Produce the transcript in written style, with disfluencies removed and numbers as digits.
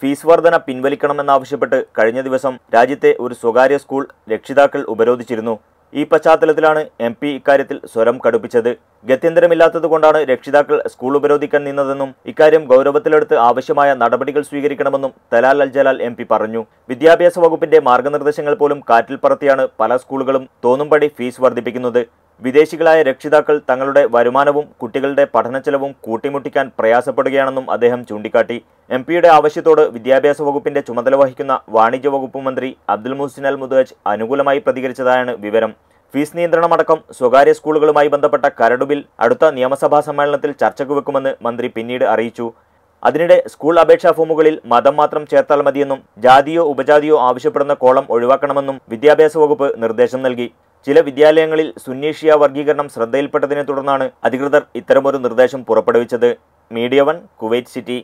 Fees വർധന പിൻവലിക്കണമെന്നാവശ്യപ്പെട്ട് കഴിഞ്ഞ ദിവസം രാജ്യത്തെ ഒരു സ്വകാര്യ സ്കൂൾ രക്ഷിതാക്കൾ ഉപരോധിച്ചിരുന്നു. ഈ പശ്ചാത്തലത്തിലാണ് MP ഇക്കാര്യത്തിൽ സ്വരം കടുപ്പിച്ചത്. ഗത്യന്തരമില്ലാത്തതുകൊണ്ടാണ് രക്ഷിതാക്കൾ സ്കൂൾ ഉപരോധിക്കാൻ നിന്നതെന്നും ഇക്കാര്യം ഗൗരവത്തിലെടുത്ത് ആവശ്യമായ നടപടികൾ സ്വീകരിക്കണമെന്നും തലാൽ അൽ ജലാൽ MP പറഞ്ഞു. വിദ്യാഭ്യാസ വകുപ്പിന്റെ മാർഗനിർദ്ദേശങ്ങൾ പോലും കാറ്റിൽ പറത്തിയാണ് പല സ്കൂളുകളും തോന്നുംപടി ഫീസ് വർദ്ധിപ്പിക്കുന്നത്. വിദേശികളായ രക്ഷിതാക്കൾ തങ്ങളുടെ വരുമാനവും കുട്ടികളുടെ പഠനച്ചെലവും കൂട്ടിമുട്ടിക്കാൻ പ്രയാസപ്പെടുകയാണെന്നും അദ്ദേഹം ചൂണ്ടിക്കാട്ടി. MP-യുടെ ആവശ്യത്തോട് വിദ്യാഭ്യാസ വകുപ്പിന്റെ ചുമതല വഹിക്കുന്ന വാണിജ്യ വകുപ്പ് മന്ത്രി അബ്ദുൽ മുഹ്സിൻ അൽ മുദ്വജ് അനുകൂലമായി പ്രതികരിച്ചതായാണ് വിവരം. ഫീസ് നിയന്ത്രണമടക്കം സ്വകാര്യ സ്കൂളുകളുമായി ബന്ധപ്പെട്ട കരട് ബിൽ അടുത്ത നിയമസഭാ സമ്മേളനത്തിൽ ചർച്ചയ്ക്ക് വെക്കുമെന്ന് മന്ത്രി പിന്നീട് അറിയിച്ചു. അതിനിടെ സ്കൂൾ അപേക്ഷാ ഫോമുകളിൽ മതം മാത്രം ചേർത്താൽ മതിയെന്നും ജാതിയോ ഉപജാതിയോ ആവശ്യപ്പെടുന്ന കോളം ഒഴിവാക്കണമെന്നും വിദ്യാഭ്യാസ വകുപ്പ് നിർദ്ദേശം നൽകി. ചില വിദ്യാലയങ്ങളിൽ സുന്നി ഷിയ വർഗീകരണം ശ്രദ്ധയിൽപ്പെട്ടതിനെ തുടർന്നാണ് അധികൃതർ ഇത്തരമൊരു നിർദ്ദേശം പുറപ്പെടുവിച്ചത്. Media 1 Kuwait city.